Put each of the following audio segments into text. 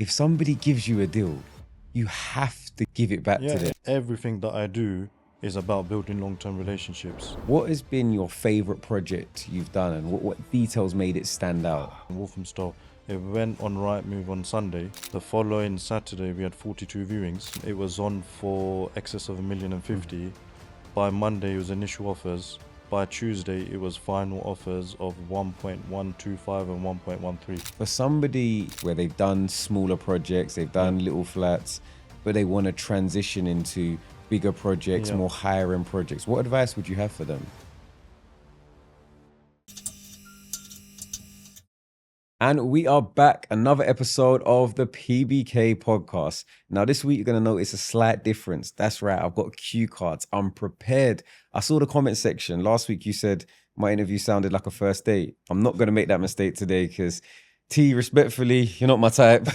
if somebody gives you a deal, you have to give it back to them. Everything that I do is about building long-term relationships. What has been your favorite project you've done, and what details made it stand out? Walthamstow, it went on Rightmove on Sunday. The following Saturday we had 42 viewings. It was on for excess of 1,050,000. By Monday it was initial offers. By Tuesday it was final offers of 1.125 and 1.13. For somebody where they've done smaller projects, they've done little flats, but they want to transition into bigger projects, more higher end projects, what advice would you have for them? And we are back, another episode of the PBK podcast. Now this week you're going to notice a slight difference. That's right, I've got cue cards. I'm prepared. I saw the comment section. Last week you said my interview sounded like a first date. I'm not going to make that mistake today because T, respectfully, you're not my type.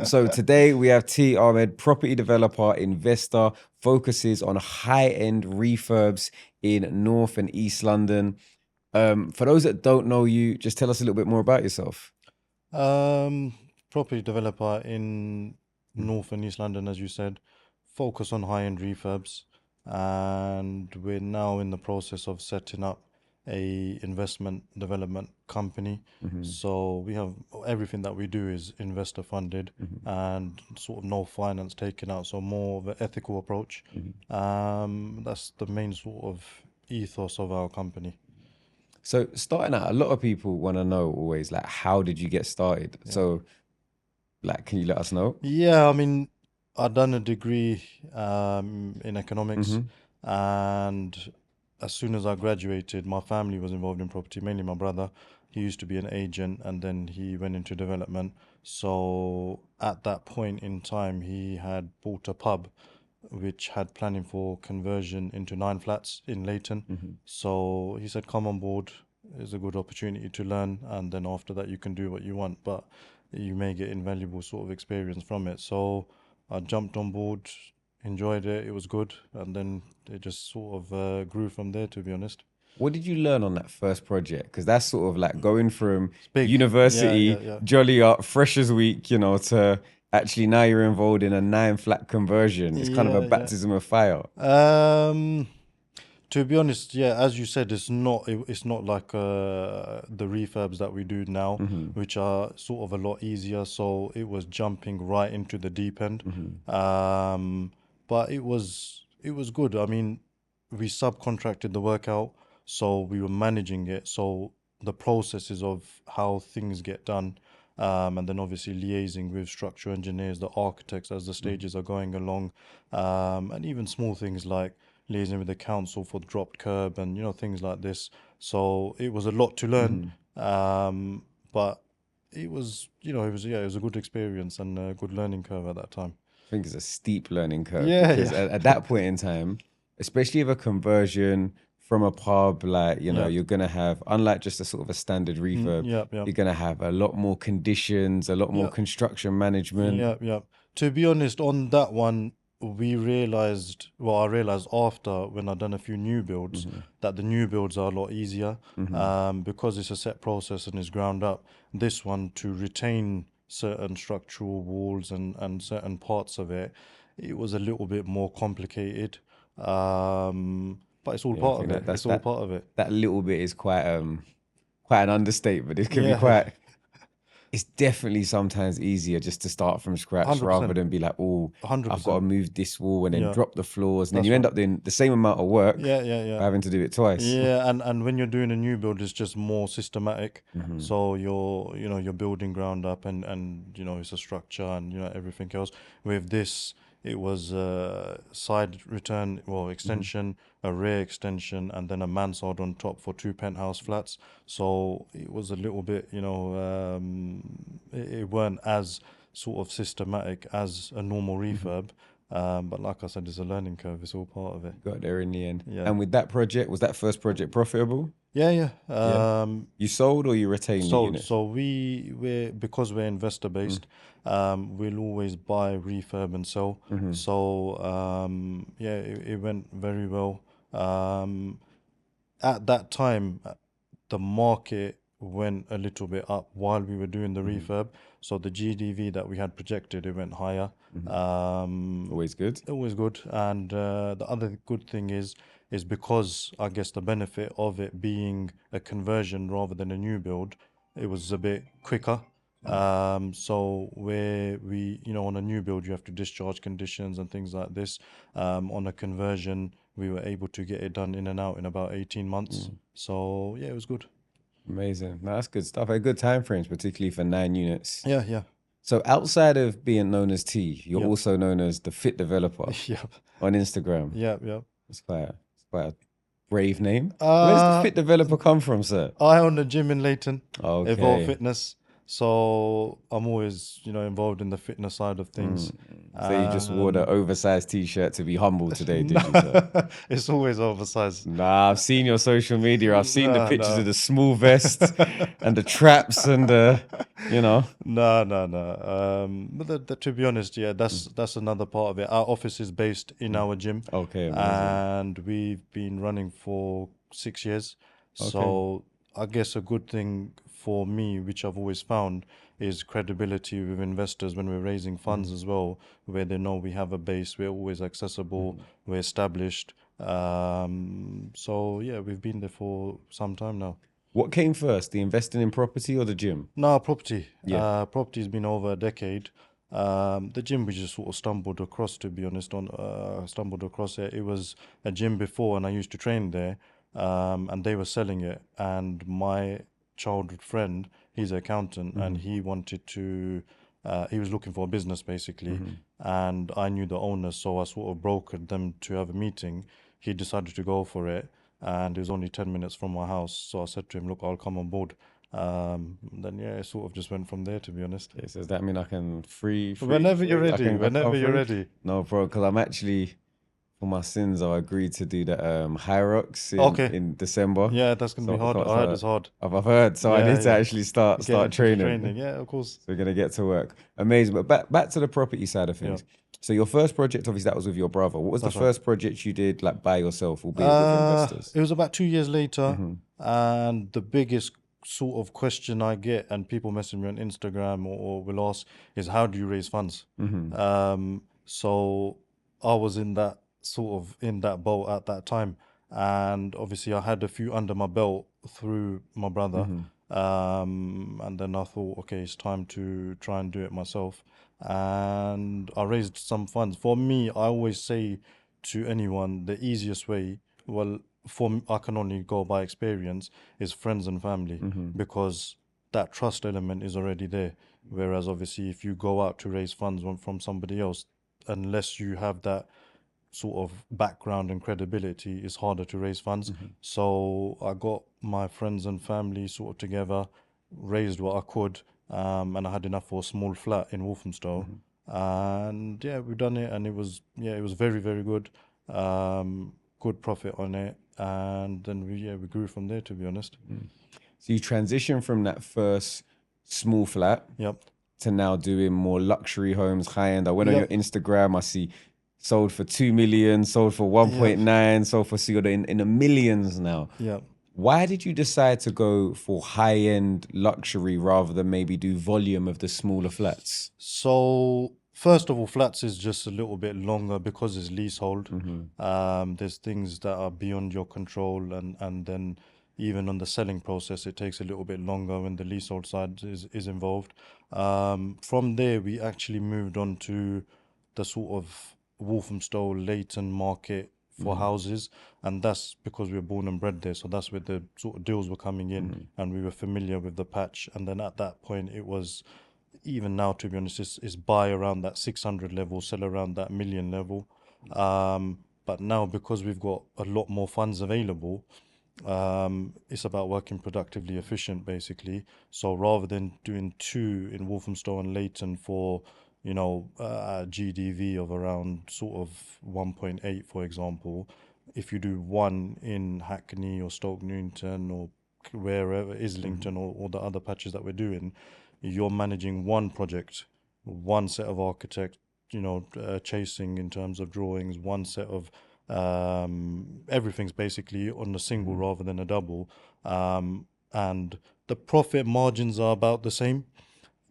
So today we have T Ahmed, property developer, investor, focuses on high-end refurbs in North and East London. For those that don't know you, just tell us a little bit more about yourself. Property developer in North and East London, as you said, focus on high-end refurbs, and we're now in the process of setting up a investment development company. So we have everything that we do is investor funded and sort of no finance taken out, so more of an ethical approach. That's the main sort of ethos of our company. So starting out, a lot of people want to know always, like, how did you get started? So, like, can you let us know? Yeah, I mean, I've done a degree in economics, and as soon as I graduated, my family was involved in property, mainly my brother. He used to be an agent and then he went into development. So at that point in time, he had bought a pub which had planning for conversion into 9 flats in Leighton. So he said, come on board, it's a good opportunity to learn, and then after that you can do what you want, but you may get invaluable sort of experience from it. So I jumped on board, enjoyed it, it was good, and then it just sort of grew from there, to be honest. What did you learn on that first project? Because that's sort of like going from Big. university, Yeah. jolly up, freshers week, you know, to actually now you're involved in a 9-flat conversion. It's kind of a baptism of fire. To be honest, as you said, it's not like the refurbs that we do now, which are sort of a lot easier. So it was jumping right into the deep end. But it was good. I mean, we subcontracted the work out, so we were managing it. So the processes of how things get done, and then obviously liaising with structural engineers, the architects as the stages are going along, and even small things like liaising with the council for the dropped curb and things like this. So it was a lot to learn, but it was it was a good experience and a good learning curve at that time. I think it's a steep learning curve because at that point in time, especially with a conversion from a pub, like, you're going to have, unlike just a sort of a standard refurb, you're going to have a lot more conditions, a lot more construction management. To be honest, on that one, I realized after when I've done a few new builds that the new builds are a lot easier because it's a set process and it's ground up. This one, to retain certain structural walls and certain parts of it, it was a little bit more complicated. But it's all part of it. It's all part of it. That little bit is quite an understatement. It can be quite. It's definitely sometimes easier just to start from scratch 100%. rather than be like, oh, 100%. I've got to move this wall and then drop the floors, and then you end up doing the same amount of work. Having to do it twice. And when you're doing a new build, it's just more systematic. So you're building ground up and it's a structure and everything else. With this, it was side return, extension, a rear extension, and then a mansard on top for 2 penthouse flats. So it was a little bit, it weren't as sort of systematic as a normal refurb. But like I said, it's a learning curve. It's all part of it. Got there in the end. And with that project, was that first project profitable? Yeah. You sold or you retained the unit? So because we're investor based, we'll always buy, refurb, and sell. So it went very well. At that time, the market went a little bit up while we were doing the refurb. So the GDV that we had projected, it went higher. Always good. Always good. And the other good thing is because I guess the benefit of it being a conversion rather than a new build, it was a bit quicker. So where we, on a new build, you have to discharge conditions and things like this. On a conversion, we were able to get it done in and out in about 18 months. So yeah, it was good. Amazing. No, that's good stuff. Good time frames, particularly for 9 units. Yeah, yeah. So outside of being known as T, you're Yep. also known as the Fit Developer Yep. on Instagram. Yep. It's quite a brave name. Where does the Fit Developer come from, sir? I own a gym in Leighton, Okay. Evolve Fitness. So I'm always, involved in the fitness side of things. So you just wore the oversized T-shirt to be humble today, did you, sir? It's always oversized. Nah, I've seen your social media. I've seen the Nah, pictures nah. of the small vest and the traps and the, No. But to be honest, yeah, that's another part of it. Our office is based in our gym, Okay, amazing. and we've been running for 6 years. So I guess a good thing for me, which I've always found, is credibility with investors when we're raising funds as well, where they know we have a base, we're always accessible, we're established. So yeah, we've been there for some time now. What came first, the investing in property or the gym? No, property. Yeah. Property's been over a decade. The gym we just sort of stumbled across, to be honest. Stumbled across it. It was a gym before, and I used to train there. And they were selling it. And my childhood friend, he's an accountant, and he wanted to. He was looking for a business basically, and I knew the owners, so I sort of brokered them to have a meeting. He decided to go for it, and it was only 10 minutes from my house. So I said to him, look, I'll come on board. Then yeah, it sort of just went from there, to be honest. Okay, so does that mean I can free Whenever you're I ready, can whenever come you're through? ready. No, bro, because I'm actually, for my sins, I agreed to do the High Rocks Okay. in December. Yeah, that's gonna be hard. I heard it's hard. I've heard, so I Yeah, need to yeah. actually start Get into the training. Yeah, of course. So we're gonna get to work. Amazing. But back to the property side of things. So your first project, obviously, that was with your brother. What was That's the right. first project you did, like by yourself, albeit with investors? It was about 2 years later, and the biggest sort of question I get, and people message me on Instagram or will ask, is how do you raise funds? So I was in that boat at that time, and obviously I had a few under my belt through my brother, and then I thought, okay, it's time to try and do it myself, and I raised some funds. For me, I always say to anyone, the easiest way, I can only go by experience, is friends and family, because that trust element is already there. Whereas obviously if you go out to raise funds from somebody else, unless you have that sort of background and credibility, it's harder to raise funds. So I got my friends and family sort of together, raised what I could, and I had enough for a small flat in Walthamstow. And yeah, we've done it, and it was very, very good. Good profit on it, and then we grew from there, to be honest. So you transitioned from that first small flat Yep. to now doing more luxury homes, high end. I went on your Instagram, I see sold for 2 million, sold for 1.9, sold for, so you're in the millions now. Yeah. Why did you decide to go for high end luxury rather than maybe do volume of the smaller flats? So first of all, flats is just a little bit longer because it's leasehold. There's things that are beyond your control, and then even on the selling process, it takes a little bit longer when the leasehold side is involved. From there, we actually moved on to the sort of Walthamstow, Leighton market for houses, and that's because we were born and bred there. So that's where the sort of deals were coming in, and we were familiar with the patch. And then at that point, it was, even now, to be honest, is buy around that 600 level, sell around that million level. But now, because we've got a lot more funds available, it's about working productively efficient, basically. So rather than doing two in Walthamstow and Leighton for, GDV of around sort of 1.8, for example, if you do one in Hackney or Stoke Newington or wherever, Islington or the other patches that we're doing, you're managing one project, one set of architect, chasing in terms of drawings, one set of everything's basically on a single rather than a double, and the profit margins are about the same,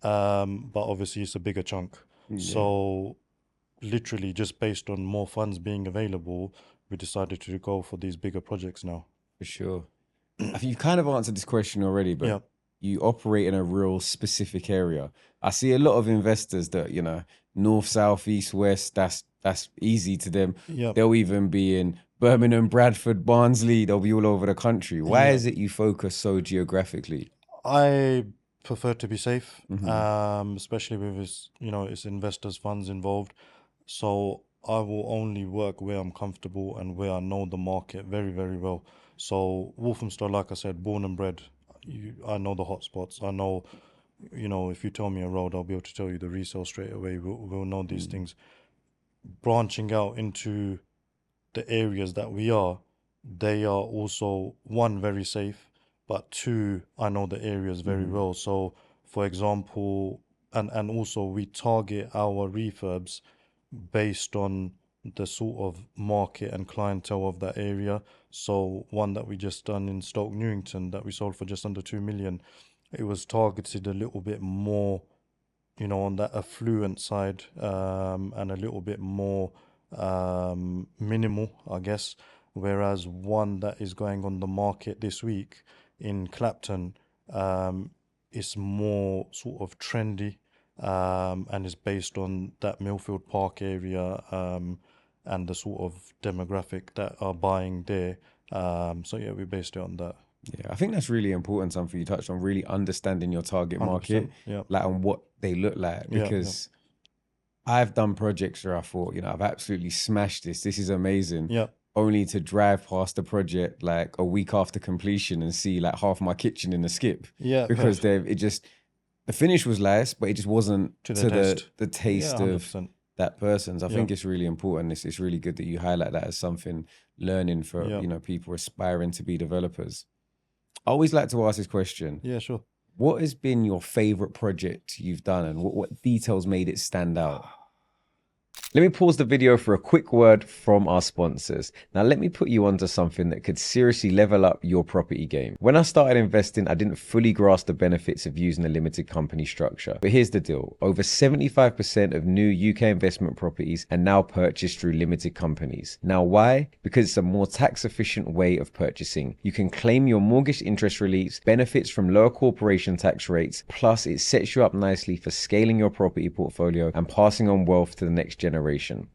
but obviously it's a bigger chunk. So literally just based on more funds being available, we decided to go for these bigger projects now. For sure. I think you've kind of answered this question already, but Yeah. you operate in a real specific area. I see a lot of investors that, you know, north, south, east, west, that's easy to them. Yeah. They'll even be in Birmingham, Bradford, Barnsley, they'll be all over the country. Why Yeah. is it you focus so geographically? I prefer to be safe, Mm-hmm. especially with its investors' funds involved. So I will only work where I'm comfortable and where I know the market very, very well. So Walthamstow, like I said, born and bred. I know the hotspots. I know, if you tell me a road, I'll be able to tell you the resale straight away. We'll know these things. Branching out into the areas that they are also, one, very safe, but two, I know the areas very well. So, for example, and also we target our refurbs based on the sort of market and clientele of that area. So one that we just done in Stoke Newington that we sold for just under 2 million, it was targeted a little bit more, on that affluent side, and a little bit more minimal, I guess. Whereas one that is going on the market this week in Clapton, is more sort of trendy, and is based on that Millfield Park area, and the sort of demographic that are buying there. So yeah, we based it on that. Yeah, I think that's really important, something you touched on, really understanding your target 100%. market, Yeah. like on what they look like. Yeah. Because I've done projects where I thought, you know, I've absolutely smashed this. This is amazing. Yeah. Only to drive past the project like a week after completion and see like half my kitchen in the skip. Yeah. Because the finish was nice, but it just wasn't To to the taste. the taste Yeah, of 100%. that person's. I Yeah. think it's really important. It's really good that you highlight that as something learning for, Yeah. you know, people aspiring to be developers. I always like to ask this question. Yeah, sure. What has been your favorite project you've done and what details made it stand out? Let me pause the video for a quick word from our sponsors. Now, let me put you onto something that could seriously level up your property game. When I started investing, I didn't fully grasp the benefits of using a limited company structure. But here's the deal. Over 75% of new UK investment properties are now purchased through limited companies. Now, why? Because it's a more tax efficient way of purchasing. You can claim your mortgage interest reliefs, benefits from lower corporation tax rates, plus it sets you up nicely for scaling your property portfolio and passing on wealth to the next generation.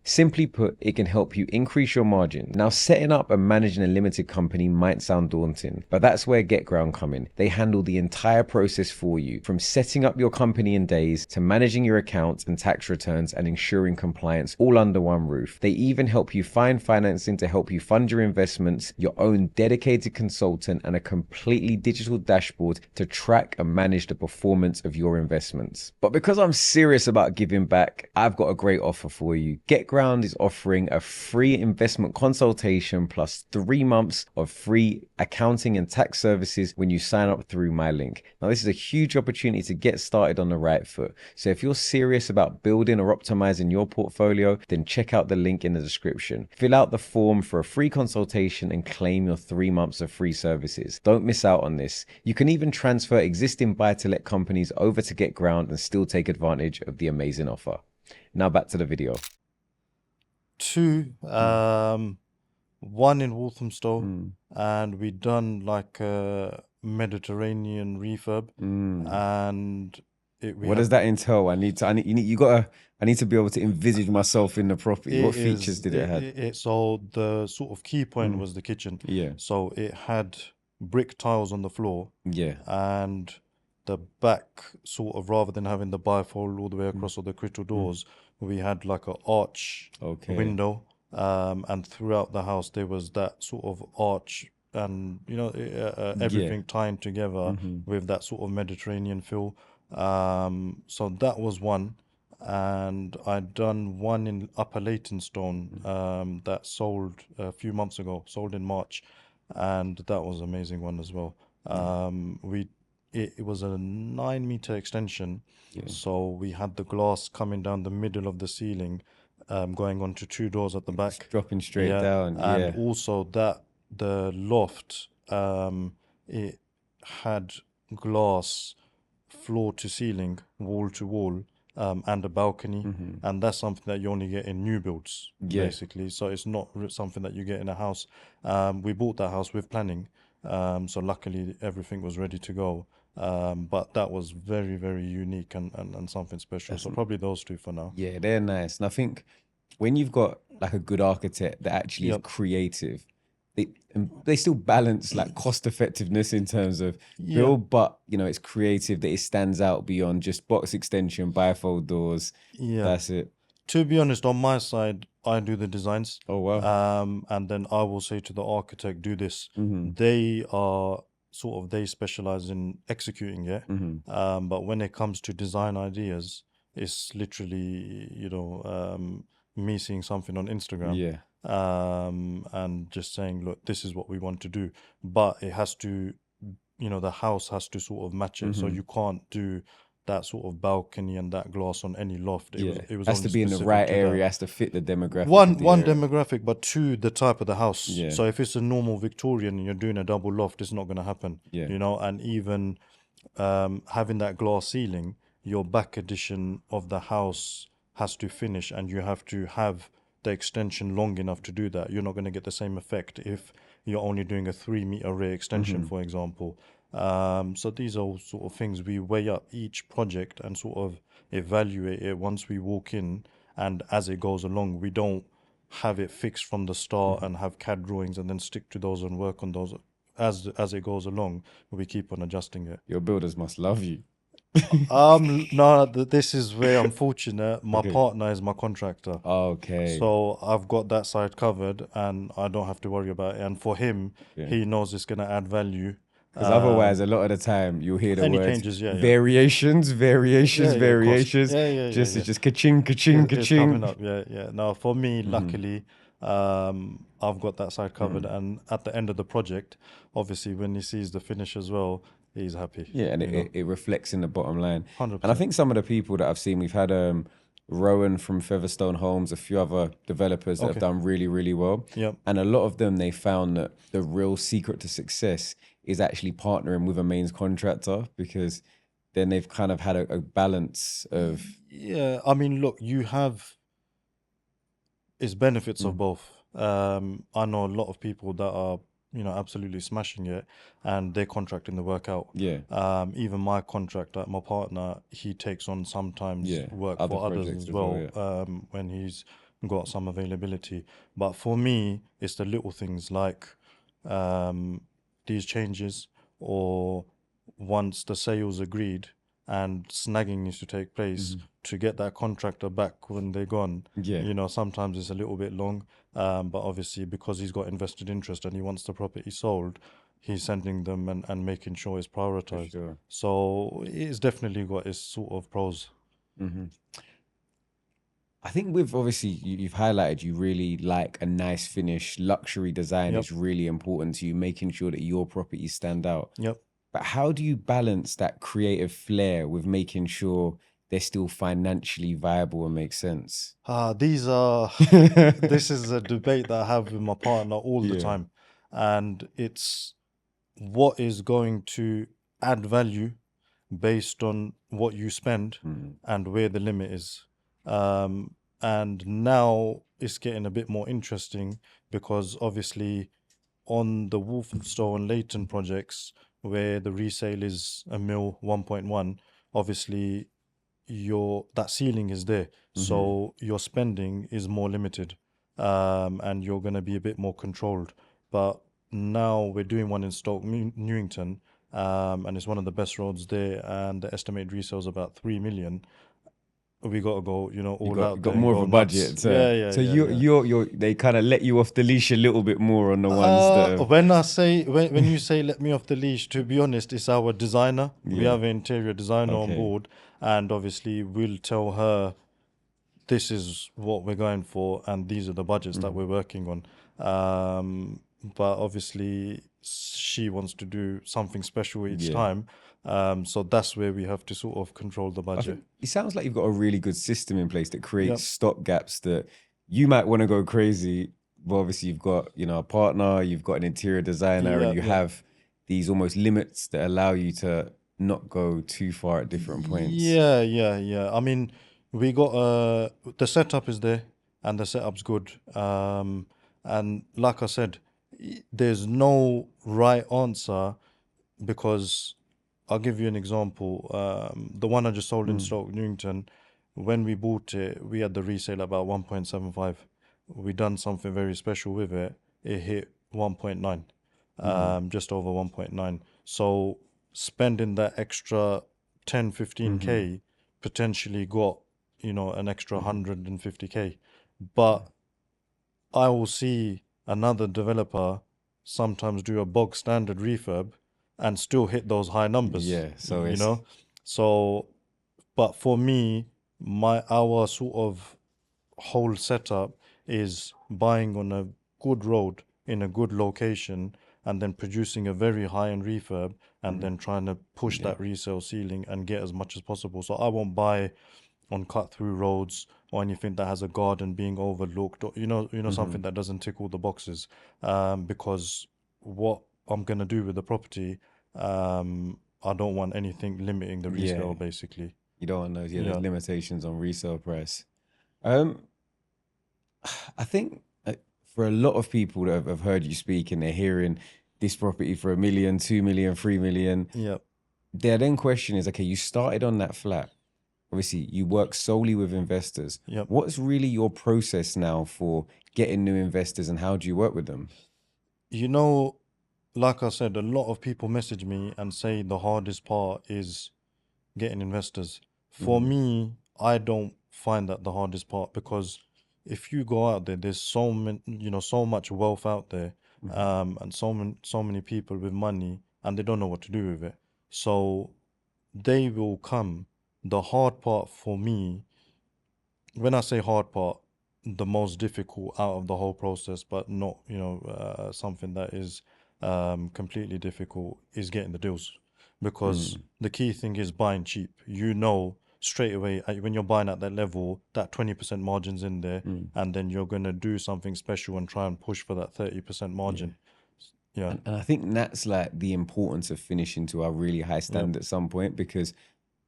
Simply put, it can help you increase your margin. Now, setting up and managing a limited company might sound daunting, but that's where GetGround come in. They handle the entire process for you, from setting up your company in days to managing your accounts and tax returns and ensuring compliance all under one roof. They even help you find financing to help you fund your investments, your own dedicated consultant, and a completely digital dashboard to track and manage the performance of your investments. But because I'm serious about giving back, I've got a great offer for you. GetGround is offering a free investment consultation plus 3 months of free accounting and tax services when you sign up through my link. Now, this is a huge opportunity to get started on the right foot. So if you're serious about building or optimizing your portfolio, then check out the link in the description. Fill out the form for a free consultation and claim your 3 months of free services. Don't miss out on this. You can even transfer existing buy-to-let companies over to GetGround and still take advantage of the amazing offer. Now back to the video. 2, one in Walthamstow, and we done like a Mediterranean refurb, and What does that entail? I need to be able to envisage myself in the property. What features did it have? So the sort of key point was the kitchen. Yeah. So it had brick tiles on the floor, Yeah. and the back sort of, rather than having the bifold all the way across, or the crystal doors, we had like a arch window, and throughout the house there was that sort of arch, and everything tying together with that sort of Mediterranean feel. So that was one. And I'd done one in Upper Leytonstone, that sold a few months ago, sold in March, and that was an amazing one as well. It was a 9-meter extension, so we had the glass coming down the middle of the ceiling, going onto 2 doors at the back, It's dropping straight down. and Yeah. also that the loft, it had glass floor to ceiling, wall to wall, and a balcony. And that's something that you only get in new builds, Yeah. basically. So it's not something that you get in a house. We bought that house with planning. So luckily everything was ready to go. But that was very, very unique and something special. So probably those two for now. Yeah, they're nice. And I think when you've got like a good architect that actually is Yep. creative, they still balance like cost effectiveness in terms of Yeah. build, but you know, it's creative that it stands out beyond just box extension, bifold doors. Yeah. That's it. To be honest, on my side, I do the designs. Oh wow. And then I will say to the architect, do this. Mm-hmm. They specialize in executing it. Mm-hmm. But when it comes to design ideas, it's literally, me seeing something on Instagram, Yeah. and just saying, look, this is what we want to do. But it has to, the house has to sort of match it. So Mm-hmm. you can't do that sort of balcony and that glass on any loft. Yeah. It was Has only to be in the specific right to area, that. has to fit the demographic. One of the one area. demographic, but two, the type of the house. Yeah. So if it's a normal Victorian and you're doing a double loft, it's not going to happen. Yeah. And even having that glass ceiling, your back addition of the house has to finish, and you have to have the extension long enough to do that. You're not going to get the same effect if you're only doing a 3 meter rear extension, for example. So these are all sort of things we weigh up each project and sort of evaluate it once we walk in, and as it goes along, we don't have it fixed from the start and have CAD drawings and then stick to those and work on those as it goes along. We keep on adjusting it. Your builders must love you. No, this is where I'm fortunate. My Okay. partner is my contractor. Okay. So I've got that side covered and I don't have to worry about it. And for him, Yeah. he knows it's going to add value. Because otherwise, a lot of the time, you'll hear the any words changes, yeah. variations, cost. variations. Yeah. It's just ka-ching, ka-ching, It's coming ka-ching. up, yeah. Now, for me, luckily, I've got that side covered. And at the end of the project, obviously, when he sees the finish as well, he's happy. Yeah, and it reflects in the bottom line. 100%. And I think some of the people that I've seen, we've had Rowan from Featherstone Homes, a few other developers that have done really, really well. Yep. And a lot of them, they found that the real secret to success is actually partnering with a mains contractor, because then they've kind of had a balance of... Yeah, I mean, look, it's benefits of both. I know a lot of people that are, absolutely smashing it and they're contracting the work out. Yeah. Even my contractor, my partner, he takes on sometimes work other for others projects as well, yeah. When he's got some availability. But for me, it's the little things like these changes, or once the sale's agreed and snagging needs to take place, to get that contractor back when they're gone. Yeah. Sometimes it's a little bit long, but obviously because he's got invested interest and he wants the property sold, he's sending them and making sure it's prioritized. Sure. So it's definitely got its sort of pros. I think with, obviously, you've highlighted you really like a nice finish. Luxury design is really important to you, making sure that your properties stand out. Yep. But how do you balance that creative flair with making sure they're still financially viable and make sense? This is a debate that I have with my partner all the time. And it's what is going to add value based on what you spend and where the limit is. And now it's getting a bit more interesting, because obviously on the Walthamstow and Leighton projects, where the resale is a mil 1.1, obviously that ceiling is there, so your spending is more limited, and you're going to be a bit more controlled. But now we're doing one in Stoke Newington, and it's one of the best roads there, and the estimated resale is about 3 million. We got to go, all out. Got more of a budget. So you're they kind of let you off the leash a little bit more on the ones that... When you say let me off the leash, to be honest, it's our designer. We have an interior designer on board, and obviously we'll tell her this is what we're going for and these are the budgets that we're working on. But obviously she wants to do something special each time. So that's where we have to sort of control the budget. It sounds like you've got a really good system in place that creates stop gaps that you might want to go crazy, but obviously you've got, a partner, you've got an interior designer, and you have these almost limits that allow you to not go too far at different points. Yeah. I mean, we got the setup is there and the setup's good. And like I said, there's no right answer because I'll give you an example. The one I just sold in Stoke Newington, when we bought it, we had the resale about 1.75. We done something very special with it. It hit 1.9, just over 1.9. So spending that extra 10, 15K potentially got, an extra 150K. But I will see another developer sometimes do a bog standard refurb and still hit those high numbers, Yeah, so you it's know? So, but for me, our sort of whole setup is buying on a good road in a good location and then producing a very high-end refurb and then trying to push yeah. that resale ceiling and get as much as possible. So I won't buy on cut-through roads or anything that has a garden being overlooked or something that doesn't tick all the boxes, because what I'm gonna do with the property, I don't want anything limiting the Yeah. resale basically. You don't know, yeah, there's Yeah. limitations on resale price. Um, I think for a lot of people that have heard you speak and they're hearing this property for 1 million, 2 million, 3 million, Yeah. their then question is, okay, you started on that flat. Obviously, you work solely with investors. Yep. What's really your process now for getting new investors and how do you work with them? Like I said, a lot of people message me and say the hardest part is getting investors. For me, I don't find that the hardest part because if you go out there, there's so much wealth out there, and so many people with money, and they don't know what to do with it. So they will come. The hard part for me, when I say hard part, the most difficult out of the whole process, but not, something that is completely difficult, is getting the deals. Because the key thing is buying cheap. Straight away when you're buying at that level, that 20% margin's in there, and then you're going to do something special and try and push for that 30% margin. Yeah. And I think that's like the importance of finishing to a really high standard at some point, because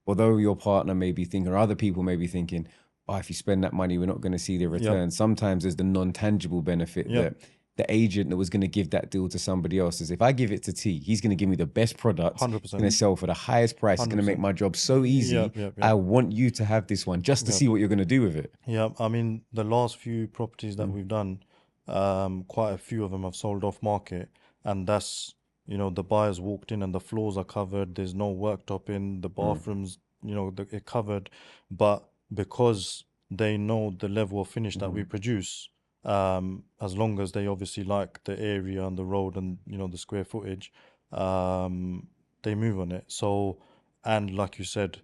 although your partner may be thinking, or other people may be thinking, oh, if you spend that money, we're not going to see the return. Sometimes there's the non-tangible benefit that the agent that was going to give that deal to somebody else is, if I give it to T, he's going to give me the best product, 100%. going to sell for the highest price, it's going to make my job so easy. I want you to have this one just to see what you're going to do with it. Yeah, I mean, the last few properties that we've done, quite a few of them have sold off market, and that's, the buyers walked in and the floors are covered, there's no worktop in the bathrooms, they're covered, but because they know the level of finish that we produce, as long as they obviously like the area and the road and, the square footage, they move on it. So, and like you said,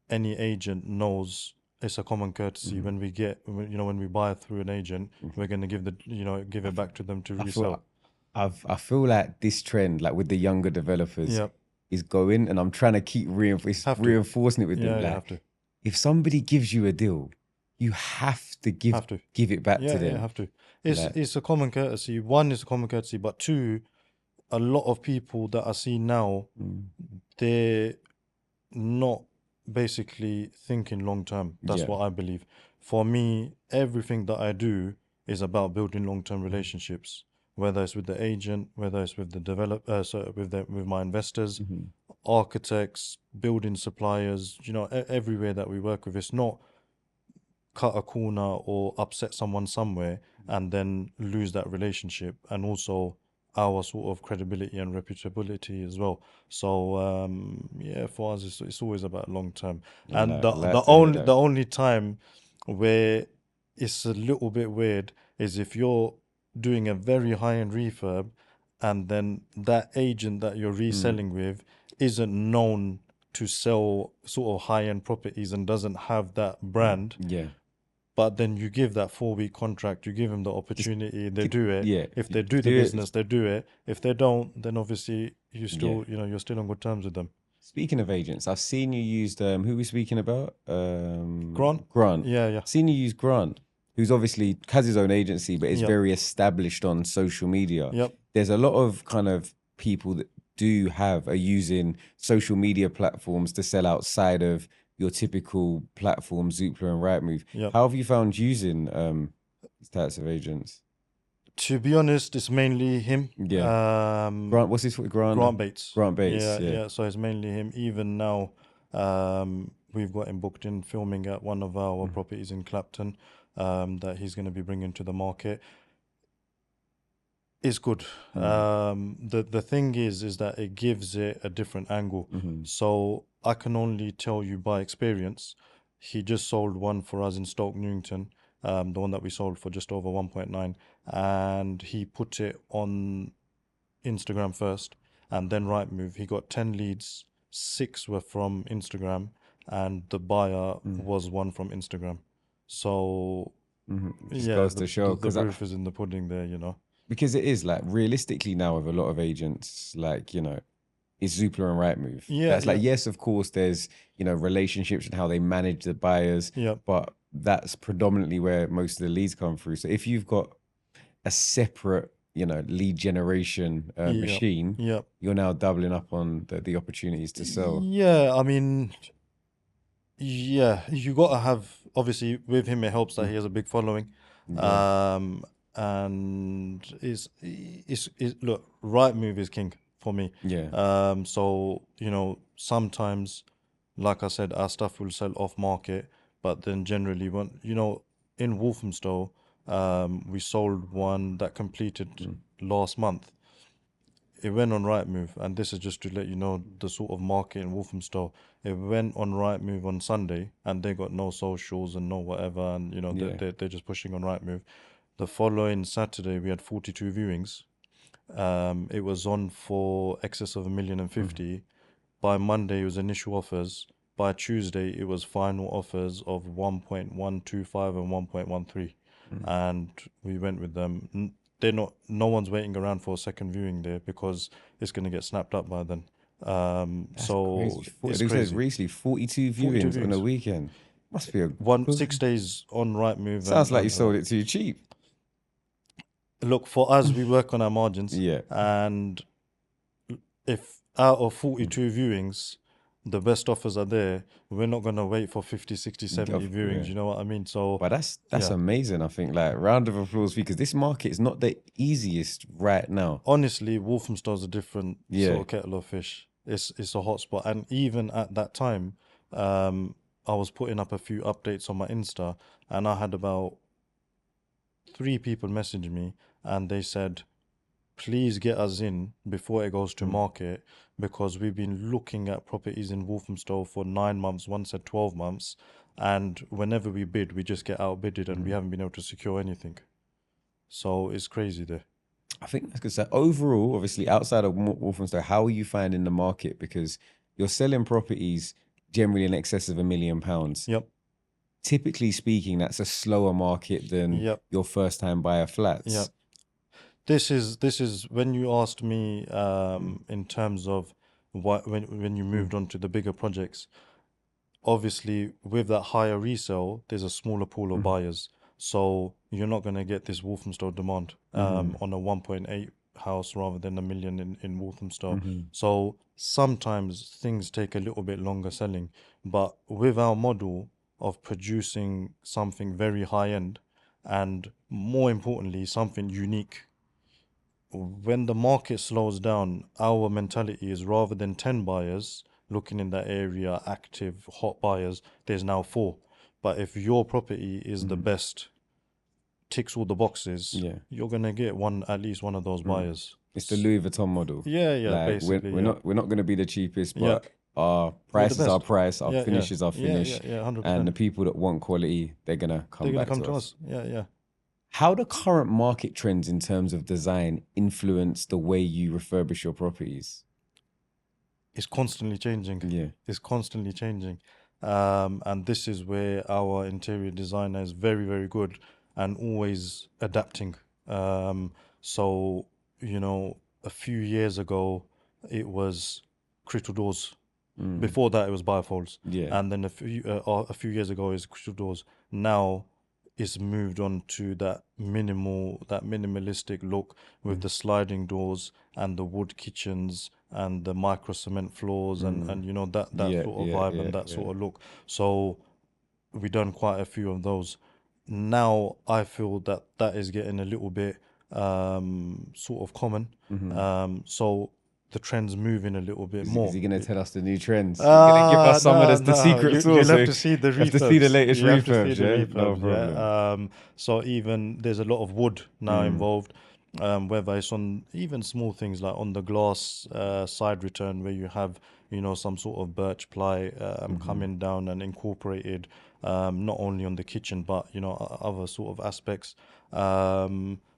any agent knows it's a common courtesy when when we buy through an agent, we're going to give it back to them to resell. I feel like this trend, like with the younger developers, Yeah, is going, and I'm trying to keep have to. reinforcing it with Yeah, them. yeah, Like, have to. if somebody gives you a deal, you have to Have to. give it back to Yeah, them. have to. Like, It's a common courtesy. One is a common courtesy, but two, a lot of people that I see now, they're not basically thinking long term. That's yeah. what I believe. For me, everything that I do is about building long term relationships, whether it's with the agent, whether it's with the with my investors, architects, building suppliers, everywhere that we work with. It's not cut a corner or upset someone somewhere and then lose that relationship, and also our sort of credibility and reputability as well. So yeah, for us it's always about long term. And I like to hear that. the only time where it's a little bit weird is if you're doing a very high end refurb and then that agent that you're reselling with isn't known to sell sort of high end properties and doesn't have that brand, Yeah. but then you give that 4 week contract, you give them the opportunity, they do it. Yeah. If You they do the do it. business, they do it. If they don't, then obviously Yeah. you're still on good terms with them. Speaking of agents, I've seen you used who are we speaking about? Grant? Grant. Yeah. Seen you use Grant, who's obviously has his own agency, but is Yep. very established on social media. Yep. There's a lot of kind of people that do have are using social media platforms to sell outside of your typical platform, Zoopla and Rightmove. Yep. How have you found using these types of agents? To be honest, it's mainly him. Yeah. Grant, what's his Grant Bates. Grant Bates. Yeah. So it's mainly him. Even now, we've got him booked in filming at one of our properties in Clapton, that he's going to be bringing to the market. It's good. The thing is that it gives it a different angle. So I can only tell you by experience. He just sold one for us in Stoke Newington, the one that we sold for just over 1.9, and he put it on Instagram first and then Rightmove. He got 10 leads, 6 were from Instagram, and the buyer was one from Instagram. So Just goes to show, the proof is in the pudding there, you know. Because it is like realistically now with a lot of agents, like, you know, it's Zoopla and Rightmove. Yeah, That's like, yes, of course, there's, you know, relationships and how they manage the buyers, but that's predominantly where most of the leads come through. So if you've got a separate, you know, lead generation machine, you're now doubling up on the opportunities to sell. Yeah, I mean, yeah, you got to have, obviously with him it helps that he has a big following. And look, Rightmove is king for me. Yeah. So, you know, sometimes, like I said, our stuff will sell off market, but then generally when, you know, in Walthamstow, we sold one that completed last month. It went on Rightmove, and this is just to let you know the sort of market in Walthamstow. It went on Rightmove on Sunday, and they got no socials and no whatever, and you know they're just pushing on Rightmove. The following Saturday, we had 42 viewings. It was on for excess of 1,050,000. By Monday, it was initial offers. By Tuesday, it was final offers of 1.125 and 1.13, and we went with them. No one's waiting around for a second viewing there because it's going to get snapped up by then. So it's crazy. Recently 42 viewings on a weekend. Must be a 6 days on Rightmove. Sounds like you sold it too cheap. Look, for us, we work on our margins. Yeah. And if out of 42 viewings, the best offers are there, we're not going to wait for 50, 60, 70 viewings. You know what I mean? So, but that's amazing. I think, like, round of applause, because this market is not the easiest right now. Honestly, Walthamstow's a different sort of kettle of fish. It's a hot spot. And even at that time, I was putting up a few updates on my Insta, and I had about 3 people message me, and they said, please get us in before it goes to market, because we've been looking at properties in Walthamstow for 9 months, one said 12 months, and whenever we bid, we just get outbidded and we haven't been able to secure anything. So it's crazy there. I think that's good. So overall, obviously, outside of Walthamstow, how are you finding the market? Because you're selling properties generally in excess of £1 million. Yep. Typically speaking, that's a slower market than your first-time buyer flats. Yep. This is when you asked me in terms of when you moved on to the bigger projects. Obviously, with that higher resale, there's a smaller pool of buyers, so you're not going to get this Walthamstow demand on a 1.8 house rather than $1 million in Walthamstow. So sometimes things take a little bit longer selling, but with our model of producing something very high end and more importantly something unique, when the market slows down, our mentality is rather than 10 buyers looking in that area, active, hot buyers, there's now 4. But if your property is the best, ticks all the boxes, you're gonna get at least one of those buyers. It's the Louis Vuitton model. Yeah, like, basically. We're not gonna be the cheapest, but our price is our price, our finishes are finished, 100%. and the people that want quality, they're gonna come to us. Yeah. How do current market trends in terms of design influence the way you refurbish your properties? It's constantly changing. Yeah. It's constantly changing. And this is where our interior designer is very, very good and always adapting. So, you know, a few years ago, it was crystal doors. Before that, it was bifolds. Yeah. And then a few years ago, it was crystal doors. Now, it's moved on to that minimalistic look with the sliding doors and the wood kitchens and the micro cement floors and you know that Yeah, sort of yeah, vibe yeah, and that yeah. sort of look. So we done quite a few of those. Now I feel that that is getting a little bit sort of common. So the trend's moving a little bit Is more. he going to tell us the new trends? You're going to give us some of No, the no. secret You'll sauce. So have you to see the have to see the refurbs. latest You have to see refurbs, the yeah? No refurbs, problem. yeah. So even there's a lot of wood now involved, whether it's on even small things like on the glass side return where you have, you know, some sort of birch ply coming down and incorporated, not only on the kitchen but you know other sort of aspects.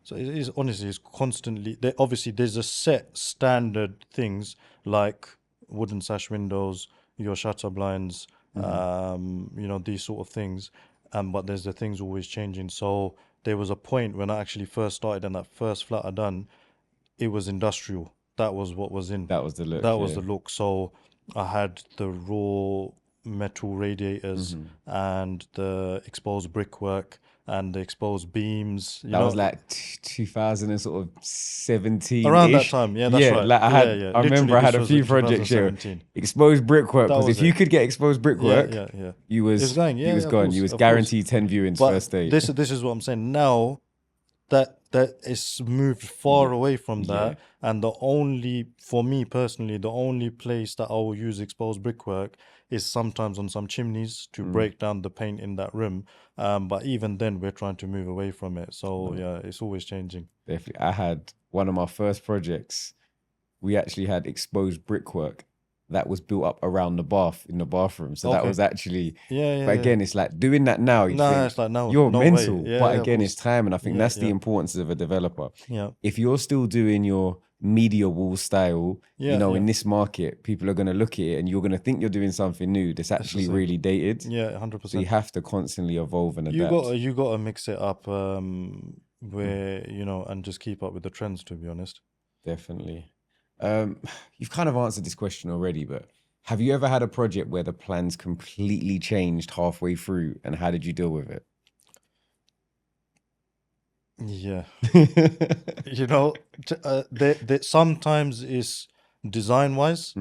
So it is honestly, it's constantly there. Obviously, there's a set standard things like wooden sash windows, your shutter blinds, you know, these sort of things. But there's the things always changing. So there was a point when I actually first started and that first flat I done, it was industrial. That was what was in. That was the look, That was yeah. the look. So I had the raw metal radiators and the exposed brickwork and the exposed beams, you That was know, like 2000 and sort of around that 17-ish. time. Yeah, that's Yeah, right. like Yeah, yeah. I Literally, remember I had this a was in few projects here. 2017. Exposed brickwork, That because was if you it. could get exposed Yeah, brickwork, yeah, yeah. you It was was going. you Yeah, was yeah, of gone. course, You was of course. guaranteed 10 viewings But first day. this is what I'm saying. Now that is moved far Yeah, away from yeah. that, and the only, for me personally, the only place that I will use exposed brickwork is sometimes on some chimneys to break down the paint in that room. But even then, we're trying to move away from it. So yeah, it's always changing. Definitely. I had one of my first projects. We actually had exposed brickwork that was built up around the bath in the bathroom. So that Okay. was actually, Yeah, yeah, but yeah. again, it's like doing that now, you Nah, think it's like no, you're no way. mental. Yeah, But yeah, of again, it's course. time. And I think Yeah, that's the yeah, importance of a developer. yeah, If you're still doing your media wall style, you yeah, know, yeah. in this market, people are going to look at it and you're going to think you're doing something new that's That's the actually same. really dated. Yeah, So you 100%. have to constantly evolve and You adapt. got to mix it up, where you know, and just keep up with the trends. To be honest. Definitely. You've kind of answered this question already, but have you ever had a project where the plans completely changed halfway through, and how did you deal with it? Yeah. You know, there sometimes is design wise,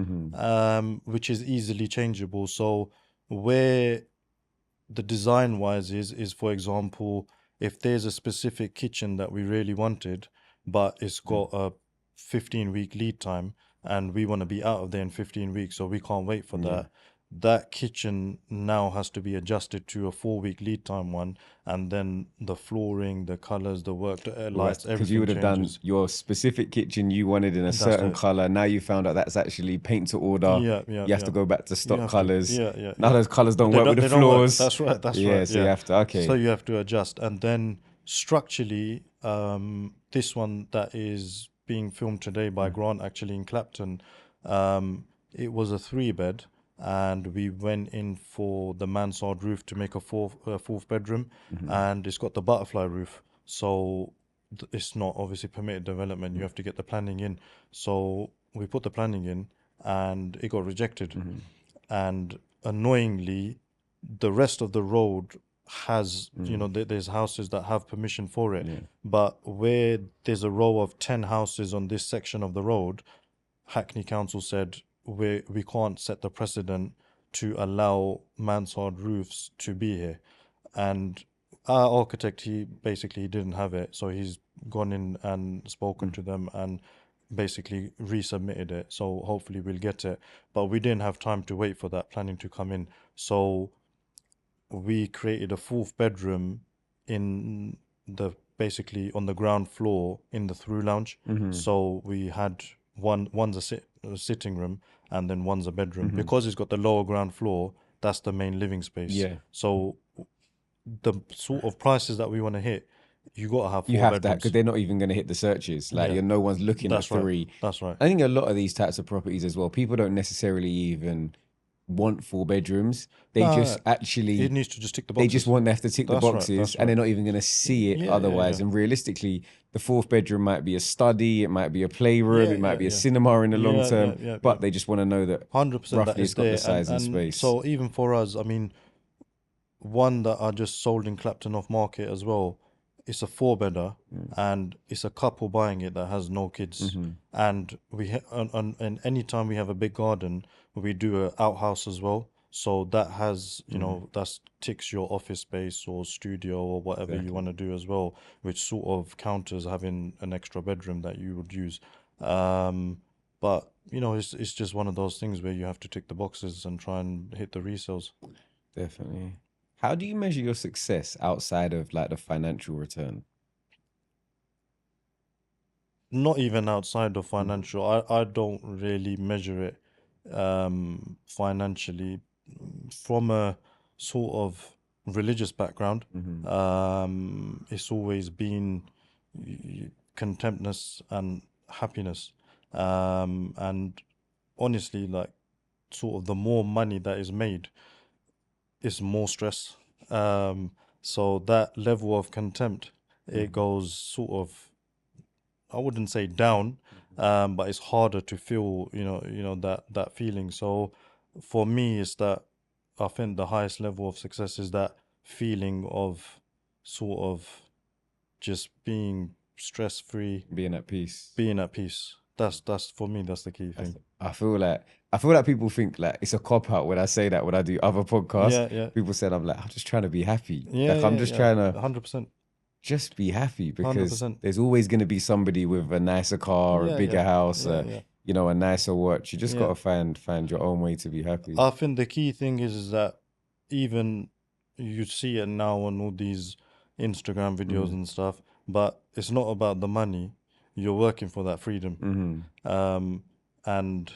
which is easily changeable. So where the design wise is for example, if there's a specific kitchen that we really wanted, but it's got a 15-week lead time and we want to be out of there in 15 weeks, so we can't wait for that. That kitchen now has to be adjusted to a 4-week lead time one, and then the flooring, the colors, the work, the lights, Because you everything would have done changes. your specific kitchen you wanted in a That's certain it. color. Now you found out that's actually paint to order. Yeah, yeah, You have to yeah. go back to You stock have to. colors. Yeah, yeah, Now yeah. those colors don't They work with the they don't work. floors. That's right. That's Yeah, right. so you Yeah. have to, okay. So you have to adjust, and then structurally, this one that is being filmed today by Grant, actually in Clapton, it was a 3-bed, and we went in for the mansard roof to make a fourth bedroom, and it's got the butterfly roof. So it's not obviously permitted development. You have to get the planning in. So we put the planning in, and it got rejected. And annoyingly, the rest of the road has, you know, there's houses that have permission for it, but where there's a row of 10 houses on this section of the road, Hackney Council said we can't set the precedent to allow mansard roofs to be here. And our architect, he basically didn't have it, so he's gone in and spoken to them and basically resubmitted it. So hopefully we'll get it, but we didn't have time to wait for that planning to come in. So we created a 4th bedroom in the, basically on the ground floor in the through lounge. So we had one's a sitting room, and then one's a bedroom. Because it's got the lower ground floor, that's the main living space. Yeah. So the sort of prices that we want to hit, you got to have 4 You have to, bedrooms. because they're not even going to hit the searches. Like, Yeah. no one's looking That's at right. 3. That's right. I think a lot of these types of properties as well, people don't necessarily even want 4 bedrooms. They just actually, it needs to just tick the they boxes. just want to have to tick the That's right, boxes, that's and they're right. not even going to see it Yeah, yeah, otherwise. yeah. And realistically, the 4th bedroom might be a study, it might be a playroom, Yeah, it might yeah, be a yeah. cinema in the long Yeah, term, yeah, yeah, but yeah. they just want to know that 100% that roughly is it's got there, the size and and space. so even for us, I mean, one that I just sold in Clapton off market as well. It's a 4-bedder, and it's a couple buying it that has no kids. And and anytime we have a big garden, we do a outhouse as well. So that has, that's ticks your office space or studio or whatever you want to do as well, which sort of counters having an extra bedroom that you would use. But it's just one of those things where you have to tick the boxes and try and hit the resales. Definitely. How do you measure your success outside of like the financial return? Not even outside of financial. I don't really measure it financially. From a sort of religious background, it's always been contentness and happiness. And honestly, like, sort of the more money that is made, is more stress. So that level of contempt, it goes sort of, I wouldn't say down, but it's harder to feel, that feeling. So for me, it's that I think the highest level of success is that feeling of sort of just being stress free, Being at peace. being at peace. That's for me, that's the key thing. I feel like people think like it's a cop out when I say that when I do other podcasts. Yeah. People said I'm like, I'm just trying to be happy. Yeah, Like I'm just trying to 100%. just be happy because 100%. there's always going to be somebody with a nicer car, a Yeah, bigger house, yeah. a nicer watch. You just Yeah. gotta find your own way to be happy. I think the key thing is that even you see it now on all these Instagram videos and stuff, but it's not about the money. You're working for that freedom. And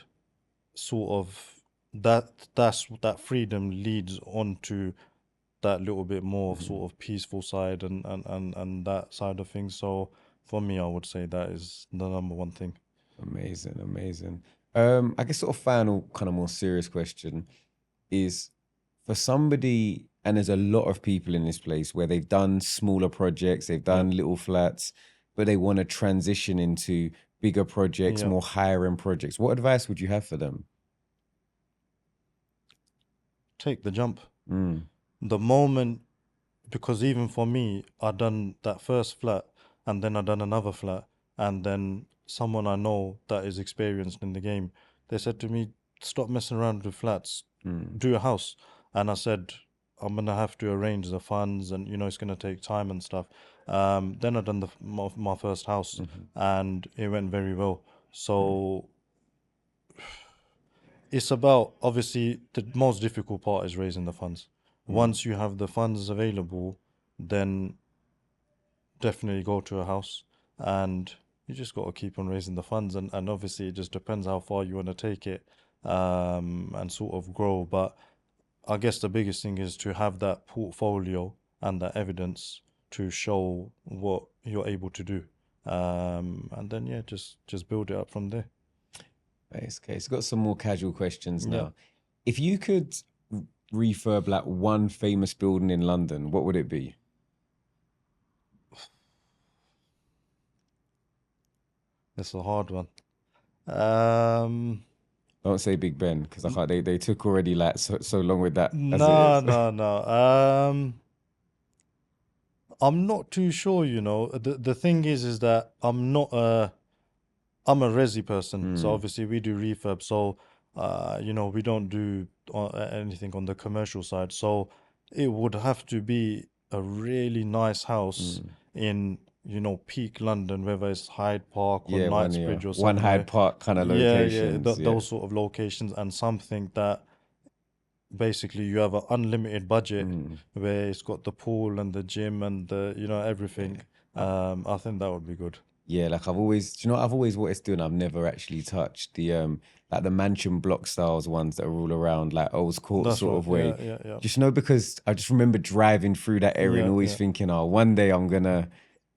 sort of that freedom leads on to that little bit more sort of peaceful side and that side of things. So for me, I would say that is the number one thing. Amazing. I guess sort of final kind of more serious question is for somebody, and there's a lot of people in this place where they've done smaller projects, they've done little flats, but they want to transition into bigger projects, more higher end projects. What advice would you have for them? Take the jump. The moment, because even for me, I done that first flat and then I done another flat, and then someone I know that is experienced in the game, they said to me, stop messing around with flats, do a house. And I said, I'm gonna have to arrange the funds, and it's gonna take time and stuff. Then I done my first house, and it went very well. So it's about, obviously, the most difficult part is raising the funds. Once you have the funds available, then definitely go to a house, and you just got to keep on raising the funds. And obviously, it just depends how far you want to take it, and sort of grow. But I guess the biggest thing is to have that portfolio and that evidence to show what you're able to do. And then, yeah, just build it up from there. Nice. Okay, so got some more casual questions now. If you could refurb like one famous building in London, what would it be? That's a hard one. Don't say Big Ben because I can't. They took already like so long with that. As No, it is. no. I'm not too sure, The thing is that I'm a resi person, so obviously we do refurb. So, we don't do anything on the commercial side. So it would have to be a really nice house in, peak London, whether it's Hyde Park or Yeah, Knightsbridge or one somewhere. Hyde Park kind of Yeah, locations. those sort of locations, and something that basically you have an unlimited budget where it's got the pool and the gym and the everything. I think that would be good. Yeah, like I've always, do you know what I've always wanted to do and I've never actually touched the like the mansion block styles ones that are all around like Old Court That's sort right. of way. Yeah. Just because I just remember driving through that area and always thinking, oh, one day I'm gonna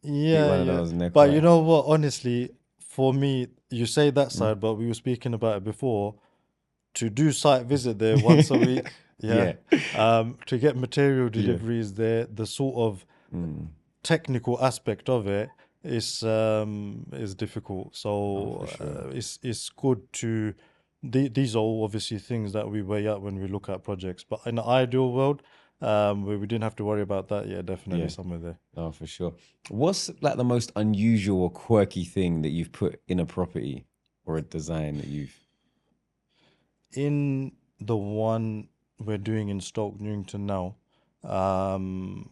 get one of those and they're But you quite know what? Honestly, for me, you say that side, but we were speaking about it before. To do site visit there once a week, yeah. to get material deliveries there, the sort of technical aspect of it is difficult. So for sure. it's good to. These are all obviously things that we weigh up when we look at projects. But in the ideal world, we didn't have to worry about that. Yeah, definitely Yeah. somewhere there. Oh, for sure. What's like the most unusual or quirky thing that you've put in a property or a design that you've? In the one we're doing in Stoke Newington now, um,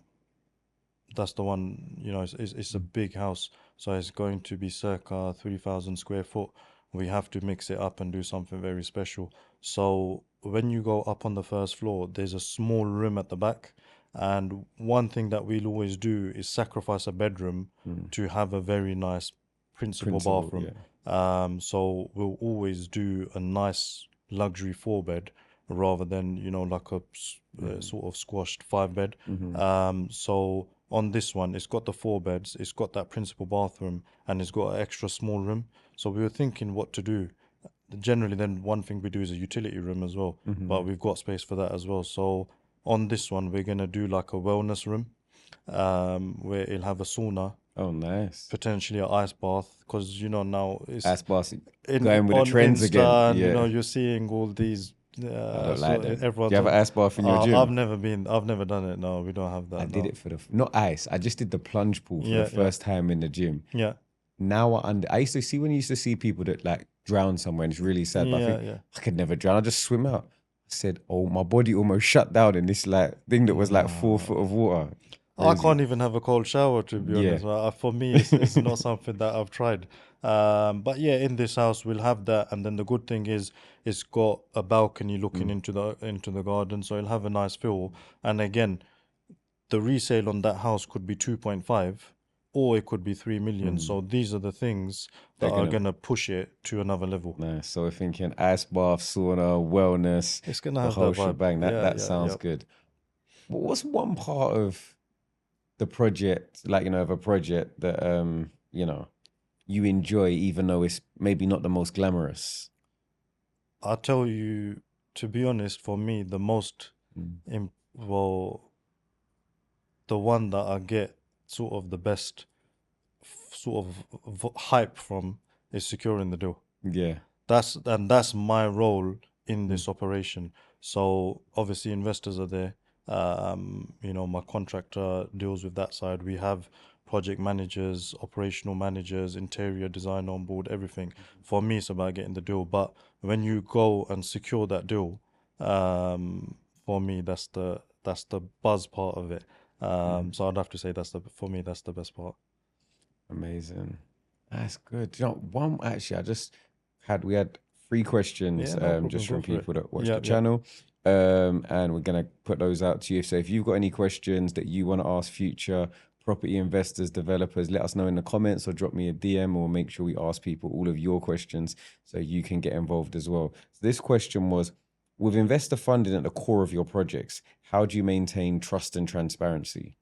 that's the one, it's a big house, so it's going to be circa 3,000 square foot. We have to mix it up and do something very special. So when you go up on the first floor, there's a small room at the back. And one thing that we'll always do is sacrifice a bedroom to have a very nice principal Principal, bathroom. yeah. So we'll always do a nice luxury four bed rather than, like a sort of squashed five bed. So on this one, it's got the four beds, it's got that principal bathroom, and it's got an extra small room. So we were thinking what to do. Generally, then one thing we do is a utility room as well, but we've got space for that as well. So on this one, we're gonna do like a wellness room, where it'll have a sauna, Oh, nice. potentially an ice bath, because now it's Ass boss in going with the on trends again. Insta, and Yeah. you're seeing all these. I don't So like them. Do you everyone's have an on. ass bath in your gym? I've never done it. No, we don't have I that. did No. it for not ice. I just did the plunge pool for the Yeah, yeah, first time in the gym. yeah, Now I used to see when you used to see people that like drown somewhere and it's really sad, but I yeah, think yeah. I could never drown. I just swim out. I said, oh, my body almost shut down in this like thing that was like 4 foot No. of water. I Crazy. can't even have a cold shower, to be Yeah. honest. For me, it's not something that I've tried. But yeah, in this house we'll have that, and then the good thing is it's got a balcony looking into the garden, so it'll have a nice feel. And again, the resale on that house could be 2.5, or it could be 3 million. Mm. So these are the things that They're are gonna gonna push it to another level. nice. So we're thinking ice bath, sauna, wellness, It's gonna the have whole that vibe. shebang. That Yeah, that yeah, sounds yeah. good. What's one part of the project, like of a project that you enjoy, even though it's maybe not the most glamorous? I'll tell you, to be honest, for me, the most, well, the one that I get sort of the best sort of hype from is securing the deal. Yeah. That's my role in this operation. So obviously investors are there. My contractor deals with that side. We have project managers, operational managers, interior design on board, everything. For me, it's about getting the deal. But when you go and secure that deal, for me, that's the buzz part of it. So I'd have to say for me, that's the best part. Amazing. That's good. One actually, we had 3 questions Yeah, no problem. just Go from for it. people that watch Yeah, the yeah. channel. And we're gonna put those out to you. So if you've got any questions that you want to ask future property investors, developers, let us know in the comments or drop me a DM, or make sure we ask people all of your questions so you can get involved as well. So this question was, with investor funding at the core of your projects, how do you maintain trust and transparency?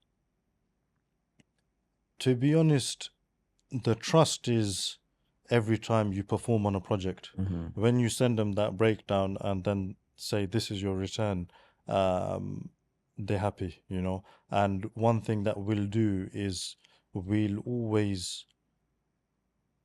To be honest, the trust is every time you perform on a project. When you send them that breakdown and then say this is your return, they're happy. And one thing that we'll do is we'll always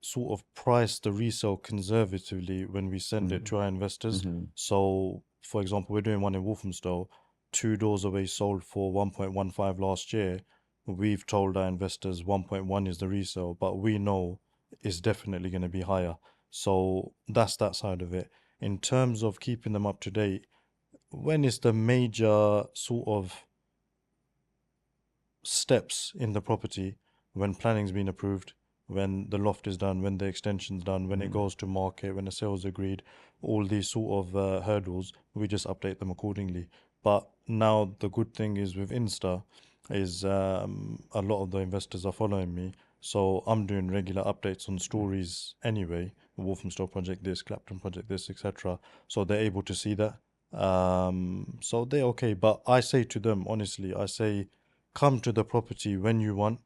sort of price the resale conservatively when we send it to our investors. So, for example, we're doing one in Walthamstow, 2 doors away, sold for 1.15 last year. We've told our investors 1.1 is the resale, but we know it's definitely going to be higher. So that's that side of it. In terms of keeping them up to date, when is the major sort of steps in the property, when planning's been approved, when the loft is done, when the extension's done, when it goes to market, when the sale's agreed, all these sort of hurdles, we just update them accordingly. But now the good thing is with Insta is a lot of the investors are following me. So I'm doing regular updates on stories anyway, Walthamstow project this, Clapton project this, etc. So they're able to see that. So they're okay. But I say to them, honestly, I say, come to the property when you want.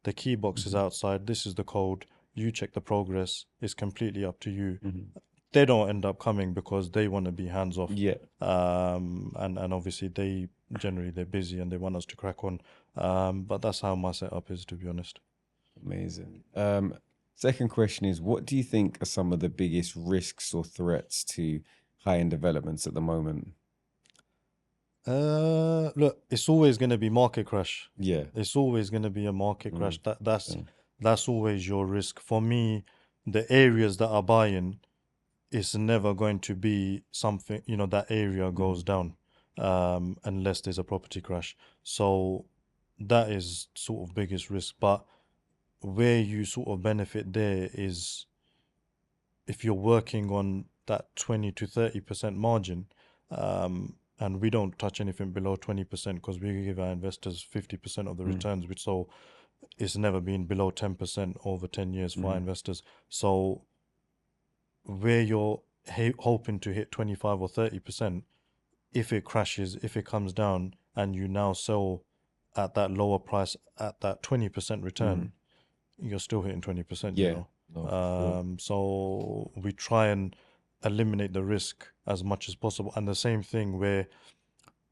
The key box is outside. This is the code. You check the progress. It's completely up to you. They don't end up coming because they want to be hands off. Yeah. And obviously they're busy and they want us to crack on. But that's how my setup is, to be honest. Amazing. Second question is, what do you think are some of the biggest risks or threats to high-end developments at the moment? Look, it's always going to be market crash. Yeah. It's always going to be a market crash. That's Yeah. that's always your risk. For me, the areas that are buying, it's never going to be something, that area goes down, unless there's a property crash. So that is sort of biggest risk. But where you sort of benefit there is if you're working on that 20 to 30% margin, and we don't touch anything below 20% because we give our investors 50% of the returns, which so it's never been below 10% over 10 years for our investors. So where you're hoping to hit 25 or 30%, if it crashes, if it comes down, and you now sell at that lower price at that 20% return, you're still hitting 20%, Yeah. No, for sure. So we try and eliminate the risk as much as possible. And the same thing where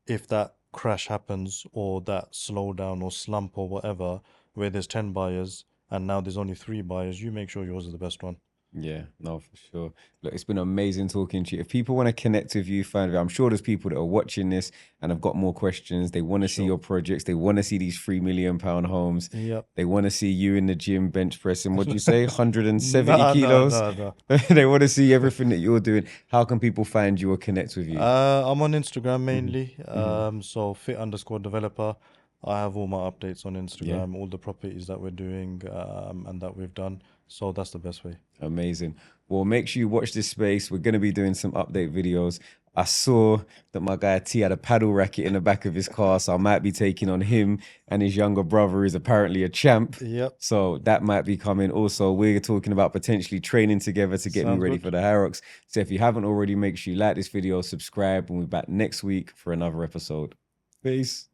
if that crash happens or that slowdown or slump or whatever, where there's 10 buyers and now there's only 3 buyers, you make sure yours is the best one. Yeah, no, for sure. Look, it's been amazing talking to you. If people want to connect with you, find I'm sure there's people that are watching this and have got more questions. They want to see Sure. your projects. They want to see these £3 million homes. Yep. They want to see you in the gym bench pressing. What do you say? 170 No, kilos. no. They want to see everything that you're doing. How can people find you or connect with you? I'm on Instagram mainly. Mm-hmm. So fit_developer. I have all my updates on Yeah. Instagram, all the properties that we're doing, and that we've done. So that's the best way. Amazing. Well, make sure you watch this space. We're going to be doing some update videos. I saw that my guy T had a paddle racket in the back of his car, so I might be taking on him and his younger brother is apparently a champ. Yep. So that might be coming. Also, we're talking about potentially training together to get me Sounds ready good. for the Harrocks. So if you haven't already, make sure you like this video, subscribe, and we'll be back next week for another episode. Peace.